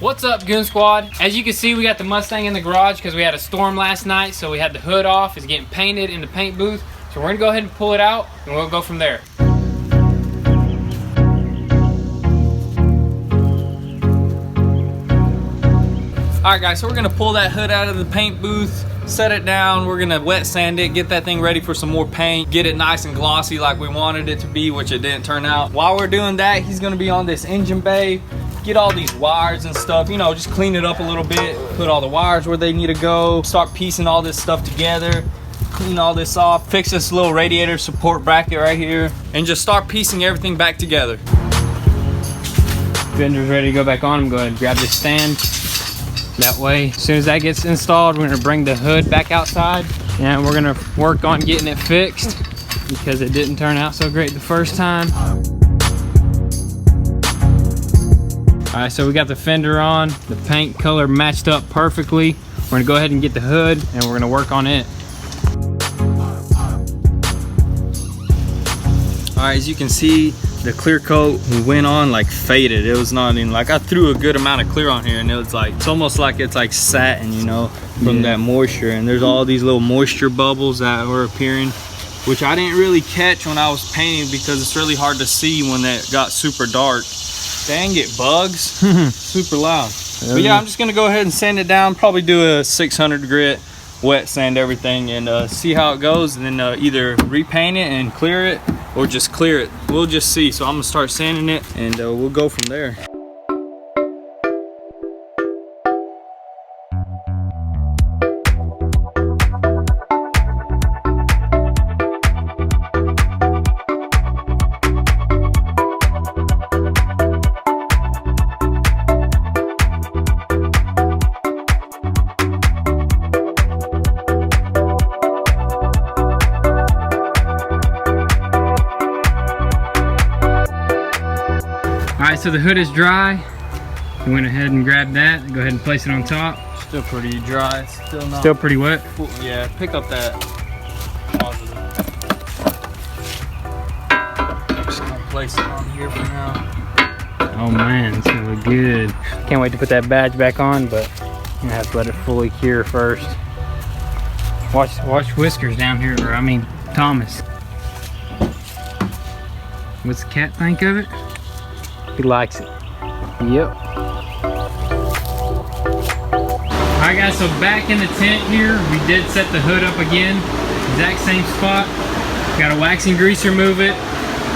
What's up, Goon Squad? As you can see, we got the Mustang in the garage because we had a storm last night, so we had the hood off. It's getting painted in the paint booth. So we're gonna go ahead and pull it out and we'll go from there. Alright guys, so we're gonna pull that hood out of the paint booth, set it down, we're gonna wet sand it, get that thing ready for some more paint, get it nice and glossy like we wanted it to be, which it didn't turn out. While we're doing that, he's gonna be on this engine bay, get all these wires and stuff, you know, just clean it up a little bit, put all the wires where they need to go, start piecing all this stuff together, clean all this off, fix this little radiator support bracket right here, and just start piecing everything back together. Fender's ready to go back on. I'm going to go ahead and grab this stand. That way, as soon as that gets installed, we're gonna bring the hood back outside and we're gonna work on getting it fixed because it didn't turn out so great the first time. All right, so we got the fender on, the paint color matched up perfectly. We're gonna go ahead and get the hood and we're gonna work on it. All right, as you can see, the clear coat we went on like faded. It was not even like, I threw a good amount of clear on here and it was like, it's almost like it's like satin, you know, from that moisture. And there's all these little moisture bubbles that were appearing, which I didn't really catch when I was painting because it's really hard to see when it got super dark. Dang it, bugs. Super loud. But yeah, I'm just gonna go ahead and sand it down, probably do a 600 grit, wet sand everything, and see how it goes, and then either repaint it and clear it or just clear it. We'll just see. So I'm gonna start sanding it and we'll go from there. Alright, so the hood is dry. We went ahead and grabbed that. Go ahead and place it on top. Still pretty dry. Still pretty wet. Yeah, pick up that positive. Just gonna place it on here for now. Oh man, it's gonna look good. Can't wait to put that badge back on, but I'm gonna have to let it fully cure first. Watch Whiskers down here, or I mean Thomas. What's the cat think of it? He likes it. Yep. Alright guys, so back in the tent here, we did set the hood up again. Exact same spot. Got to wax and grease remove it.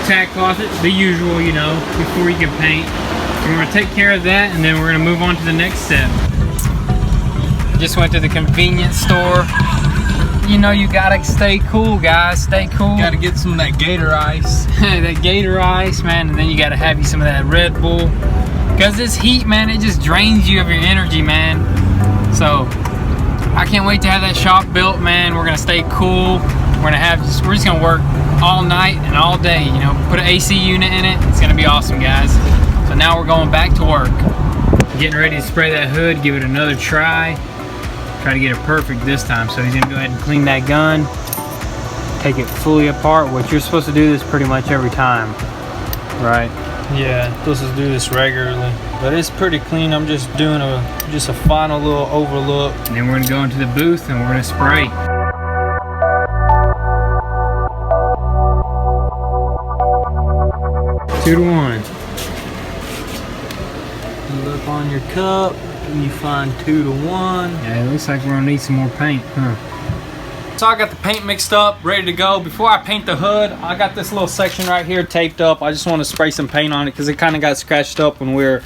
Tack cloth it, the usual, you know, before you can paint. So we're going to take care of that and then we're going to move on to the next step. Just went to the convenience store. You know, you gotta stay cool, guys. Stay cool. You gotta get some of that Gator ice. That Gator ice, man. And then you gotta have you some of that Red Bull. Because this heat, man, it just drains you of your energy, man. So, I can't wait to have that shop built, man. We're gonna stay cool. We're just gonna work all night and all day. You know, put an AC unit in it. It's gonna be awesome, guys. So now we're going back to work. Getting ready to spray that hood, give it another try. Try to get it perfect this time. So he's gonna go ahead and clean that gun, take it fully apart, which you're supposed to do this pretty much every time, right? Yeah, supposed to do this regularly, but it's pretty clean. I'm just doing a final little overlook. And then we're gonna go into the booth and we're gonna spray. Two to one. You look on your cup. You find 2 to 1. Yeah, it looks like we're gonna need some more paint, huh? So I got the paint mixed up, ready to go. Before I paint the hood, I got this little section right here taped up. I just want to spray some paint on it because it kind of got scratched up when we were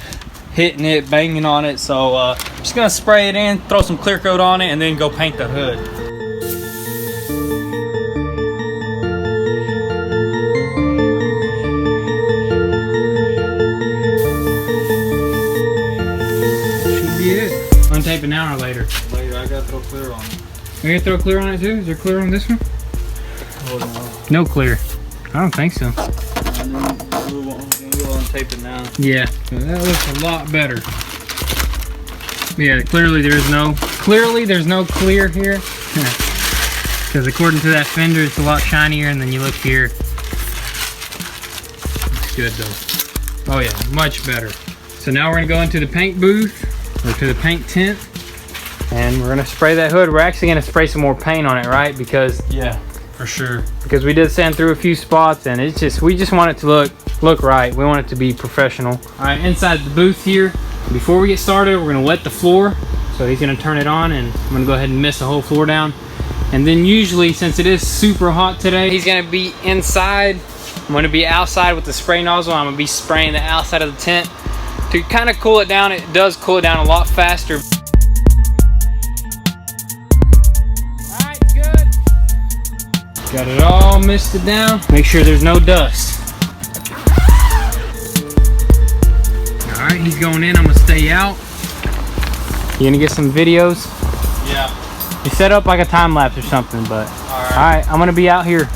hitting it, banging on it. So I'm just gonna spray it in, throw some clear coat on it, and then go paint the hood. Untape it now or later? Later, I gotta throw clear on it. Are you gonna throw clear on it too? Is there clear on this one? Oh no. No clear. I don't think so. And then we'll untape it now. Yeah, so that looks a lot better. Yeah, clearly there's no clear here. Because according to that fender, it's a lot shinier, and then you look here. Looks good though. Oh yeah, much better. So now we're gonna go into the paint booth. We're to the paint tent, and we're gonna spray that hood. We're actually gonna spray some more paint on it, right? Because yeah, for sure. Because we did sand through a few spots, and it's just, we just want it to look right. We want it to be professional. All right, inside the booth here, before we get started, we're gonna wet the floor. So he's gonna turn it on, and I'm gonna go ahead and mist the whole floor down. And then usually, since it is super hot today, he's gonna be inside. I'm gonna be outside with the spray nozzle. I'm gonna be spraying the outside of the tent to kind of cool it down. It does cool it down a lot faster. All right, good. Got it all misted down. Make sure there's no dust. All right, he's going in. I'm gonna stay out. You gonna get some videos? Yeah. You set up like a time lapse or something, but all right, I'm gonna be out here.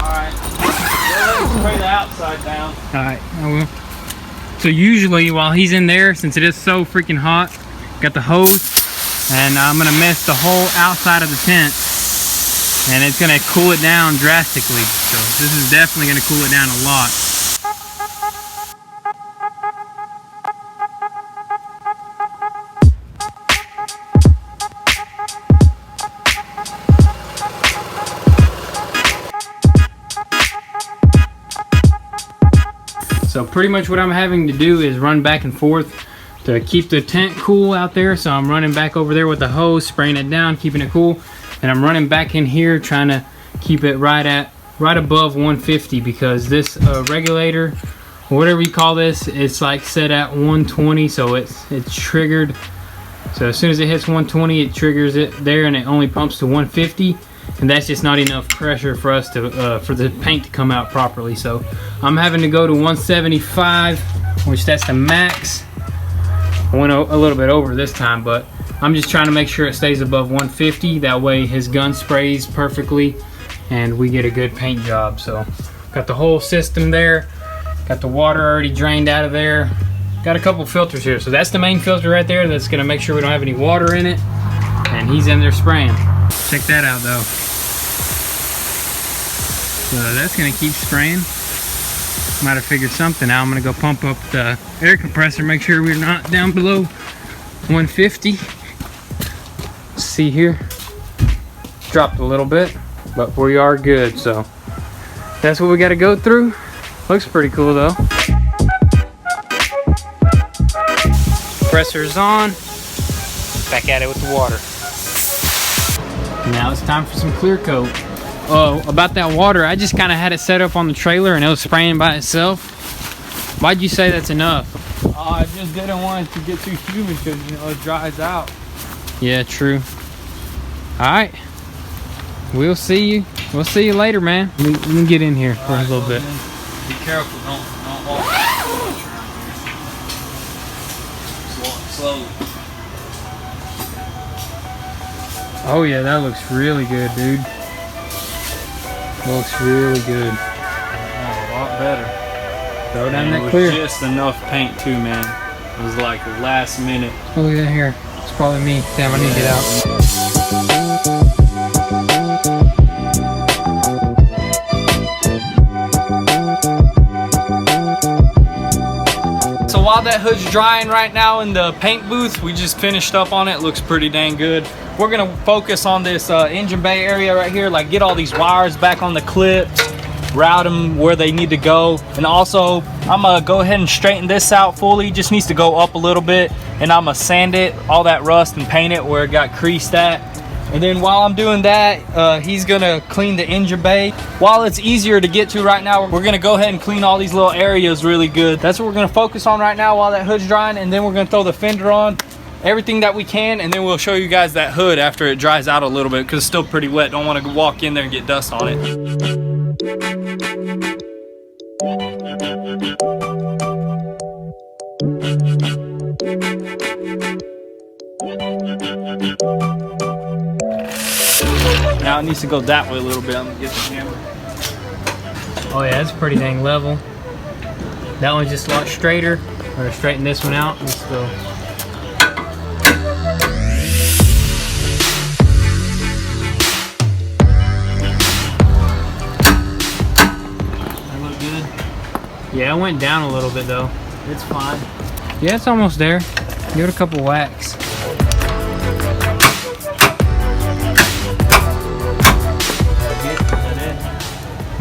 All right. Spray the outside down. All right, I will. So usually while he's in there, since it is so freaking hot, got the hose, and I'm gonna mist the whole outside of the tent, and it's gonna cool it down drastically. So this is definitely gonna cool it down a lot. So pretty much what I'm having to do is run back and forth to keep the tent cool out there. So I'm running back over there with the hose, spraying it down, keeping it cool. And I'm running back in here trying to keep it right above 150, because this regulator, or whatever you call this, it's like set at 120, so it's triggered. So as soon as it hits 120, it triggers it there, and it only pumps to 150. And that's just not enough pressure for us to for the paint to come out properly. So I'm having to go to 175, which that's the max. I went a little bit over this time, but I'm just trying to make sure it stays above 150. That way his gun sprays perfectly and we get a good paint job. So got the whole system there, got the water already drained out of there, got a couple filters here. So that's the main filter right there that's gonna make sure we don't have any water in it, and he's in there spraying. Check that out though. So that's gonna keep spraying. Might have figured something out. I'm gonna go pump up the air compressor, make sure we're not down below 150. See here, dropped a little bit, but we are good. So that's what we got to go through. Looks pretty cool though. Compressor's on. Back at it with the water. Now it's time for some clear coat. Oh, about that water, I just kind of had it set up on the trailer and it was spraying by itself. Why'd you say that's enough? I just didn't want it to get too humid because, you know, it dries out. Yeah, true. All right, we'll see you. We'll see you later, man. We can get in here for a little bit. Be careful, don't walk around here. Just walk slowly. Oh yeah, that looks really good, dude. Looks really good. A lot better. Throw down And that it clear. was just enough paint too, man. It was like last minute. Oh, look at that here. It's probably me. Damn, I need to get out. So while that hood's drying right now in the paint booth, we just finished up on it. Looks pretty dang good. We're gonna focus on this engine bay area right here, like get all these wires back on the clips, route them where they need to go. And also, I'm gonna go ahead and straighten this out fully. Just needs to go up a little bit, and I'm gonna sand it, all that rust, and paint it where it got creased at. And then while I'm doing that, he's gonna clean the engine bay. While it's easier to get to right now, we're gonna go ahead and clean all these little areas really good. That's what we're gonna focus on right now while that hood's drying, and then we're gonna throw the fender on, everything that we can, and then we'll show you guys that hood after it dries out a little bit, because it's still pretty wet. Don't want to walk in there and get dust on it. Now it needs to go that way a little bit. I'm gonna get the hammer. Oh yeah, it's pretty dang level. That one's just a lot straighter. We're gonna straighten this one out. Let's go. That look good? Yeah, it went down a little bit though. It's fine. Yeah, it's almost there. Give it a couple whacks.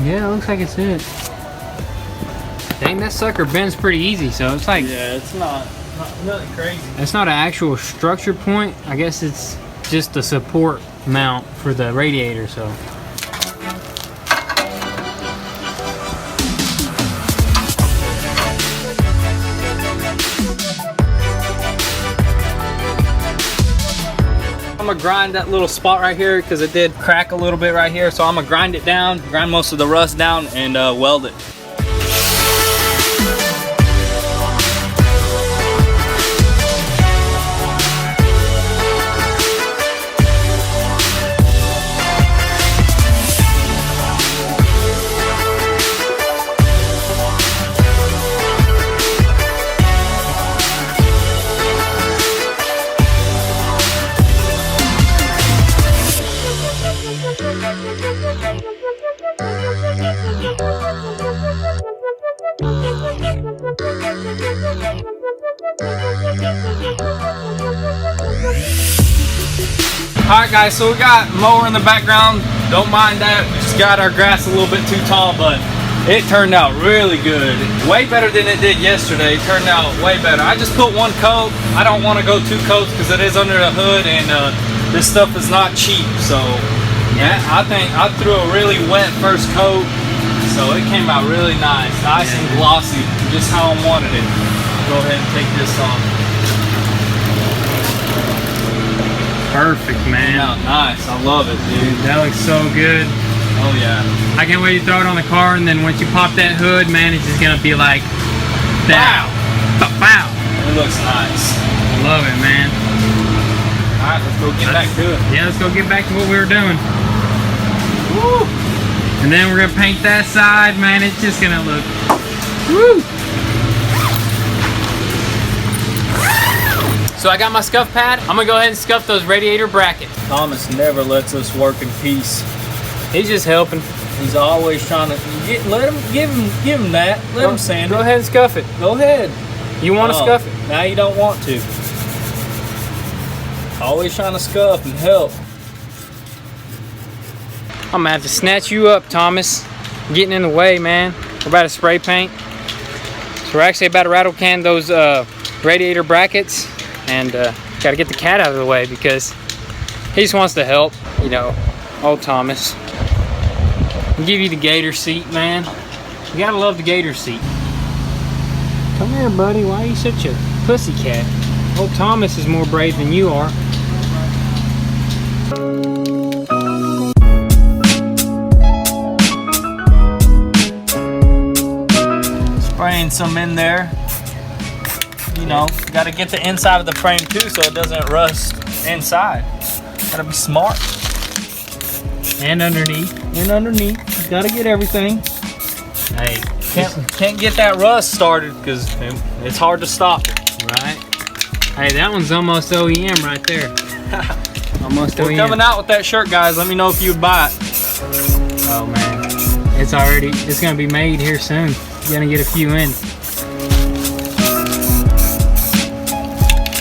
Yeah, it looks like it's it. Dang, that sucker bends pretty easy, so it's like... Yeah, it's not nothing crazy. It's not an actual structure point. I guess it's just the support mount for the radiator, so... I'm gonna grind that little spot right here because it did crack a little bit right here. So I'm gonna grind it down, grind most of the rust down, and weld it. Alright guys, so we got mower in the background. Don't mind that, we just got our grass a little bit too tall, but it turned out really good. Way better than it did yesterday. It turned out way better. I just put one coat. I don't want to go 2 coats because it is under the hood, and this stuff is not cheap. So yeah, I think I threw a really wet first coat, so it came out really nice. Nice and glossy, just how I wanted it. Go ahead and take this off. Perfect, man. Yeah, nice. I love it, dude. That looks so good. Oh yeah. I can't wait to throw it on the car, and then once you pop that hood, man, it's just gonna be like that. Wow. Wow. It looks nice. I love it, man. Alright, let's go get back to it. Yeah, let's go get back to what we were doing. Woo! And then we're gonna paint that side, man. It's just gonna look woo. So I got my scuff pad. I'm gonna go ahead and scuff those radiator brackets. Thomas never lets us work in peace. He's just helping. He's always trying to give him that. Let him sand it. Go ahead and scuff it. Go ahead. You want to scuff it? Now you don't want to. Always trying to scuff and help. I'm gonna have to snatch you up, Thomas. Getting in the way, man. We're about to spray paint. So we're actually about to rattle can those radiator brackets, and gotta get the cat out of the way because he just wants to help, you know. Old Thomas. I'll give you the gator seat, man. You gotta love the gator seat. Come here, buddy. Why are you such a pussy cat? Old Thomas is more brave than you are. Spraying some in there. You know, got to get the inside of the frame too so it doesn't rust inside. Got to be smart. And underneath. And underneath. You got to get everything. Hey. Can't get that rust started because it's hard to stop it. Right. Hey, that one's almost OEM right there. Almost OEM. We're coming out with that shirt, guys. Let me know if you would buy it. Oh man, it's gonna be made here soon. You're gonna get a few in.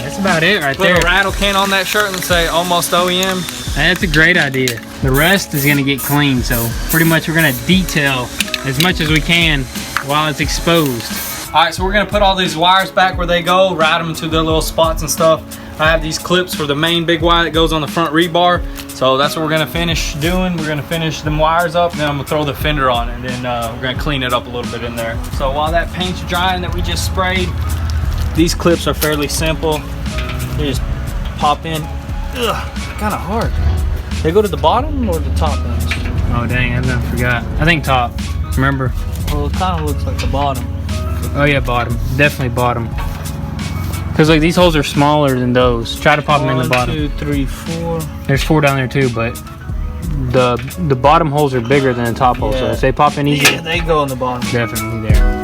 That's about it right there. Put a rattle can on that shirt and say almost OEM. That's a great idea. The rest is gonna get clean, so pretty much we're gonna detail as much as we can while it's exposed. Alright, so we're gonna put all these wires back where they go, route them to their little spots and stuff. I have these clips for the main big wire that goes on the front rebar. So that's what we're gonna finish doing. We're gonna finish them wires up, and then I'm gonna throw the fender on, and then we're gonna clean it up a little bit in there. So while that paint's drying that we just sprayed, these clips are fairly simple. They just pop in. Ugh, kind of hard. They go to the bottom or the top ones? Oh dang, I forgot. I think top. Remember? Well, it kind of looks like the bottom. Oh yeah, bottom. Definitely bottom. Because like these holes are smaller than those. Try to pop them in the bottom. 1, 2, 3, 4. There's 4 down there too, but the bottom holes are bigger than the top holes. So if they pop in easy, Yeah, they go in the bottom. definitely there.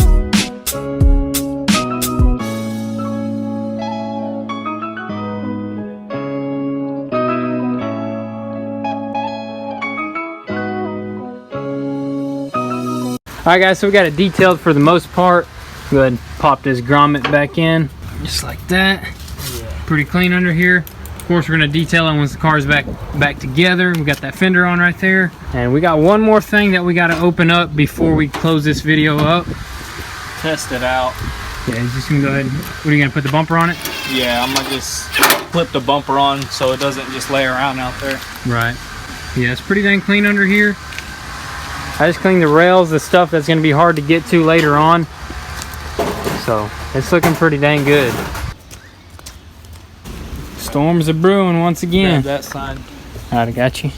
Alright guys, so we got it detailed for the most part. Go ahead and pop this grommet back in, just like that. Pretty clean under here. Of course, we're gonna detail it once the car's back together. We got that fender on right there. And we got one more thing that we gotta open up before we close this video up. Test it out. Yeah, you're just gonna go ahead. What are you gonna put the bumper on it? Yeah, I'm gonna just flip the bumper on so it doesn't just lay around out there. Right. Yeah, it's pretty dang clean under here. I just cleaned the rails, the stuff that's gonna be hard to get to later on. So it's looking pretty dang good. Storms are brewing once again. Grab that side. Alright, I got you.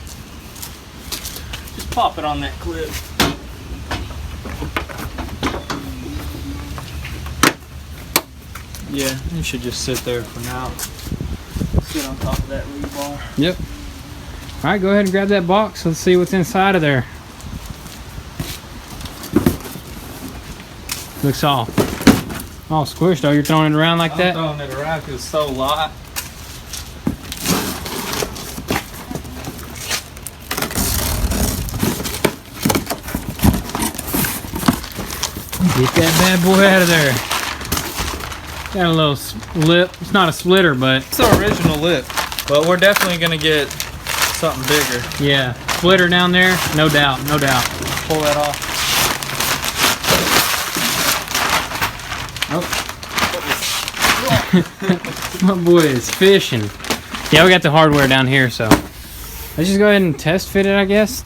Just pop it on that clip. Yeah, it should just sit there for now. Sit on top of that rebar. Yep. Alright, go ahead and grab that box. Let's see what's inside of there. Looks all squished. Oh, you're throwing it around like that? I'm throwing it around because it's so light. Get that bad boy out of there. Got a little lip. It's not a splitter, but It's the original lip. But we're definitely gonna get something bigger. yeah, splitter down there, no doubt, no doubt. Pull that off. My boy is fishing. Yeah, we got the hardware down here, so let's just go ahead and test fit it, I guess.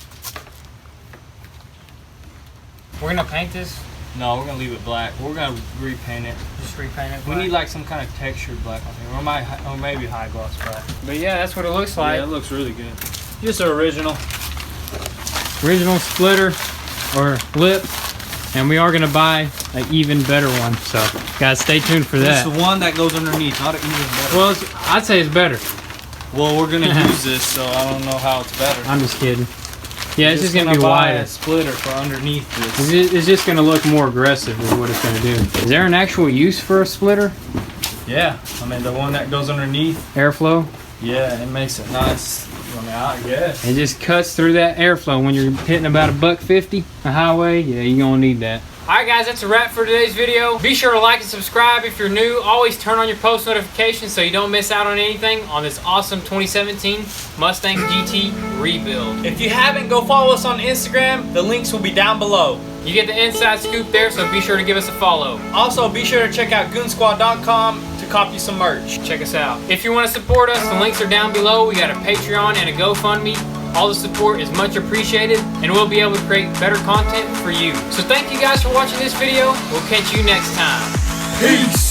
We're gonna paint this. No, we're gonna leave it black. We're gonna repaint it. Just repaint it. We need like some kind of textured black on here, or maybe high gloss black. But yeah, that's what it looks like. Yeah, it looks really good. Just the original. Original splitter or lip, and we are gonna buy an even better one. So guys, stay tuned for that. It's the one that goes underneath, not an even better. Well, I'd say it's better. Well, we're gonna use this, so I don't know how it's better. I'm just kidding. Yeah, it's just gonna be buy wider. a splitter for underneath this. It's just gonna look more aggressive is what it's gonna do. Is there an actual use for a splitter? Yeah, I mean the one that goes underneath. Airflow? Yeah, it makes it nice. I mean, I guess. It just cuts through that airflow when you're hitting about $150 a highway. Yeah, you're gonna need that. Alright guys, that's a wrap for today's video. Be sure to like and subscribe if you're new. Always turn on your post notifications so you don't miss out on anything on this awesome 2017 Mustang GT rebuild. If you haven't, go follow us on Instagram. The links will be down below. You get the inside scoop there, so be sure to give us a follow. Also, be sure to check out goonsquad.com to copy some merch. Check us out. If you want to support us, the links are down below. We got a Patreon and a GoFundMe. All the support is much appreciated, and we'll be able to create better content for you. So thank you guys for watching this video. We'll catch you next time. Peace!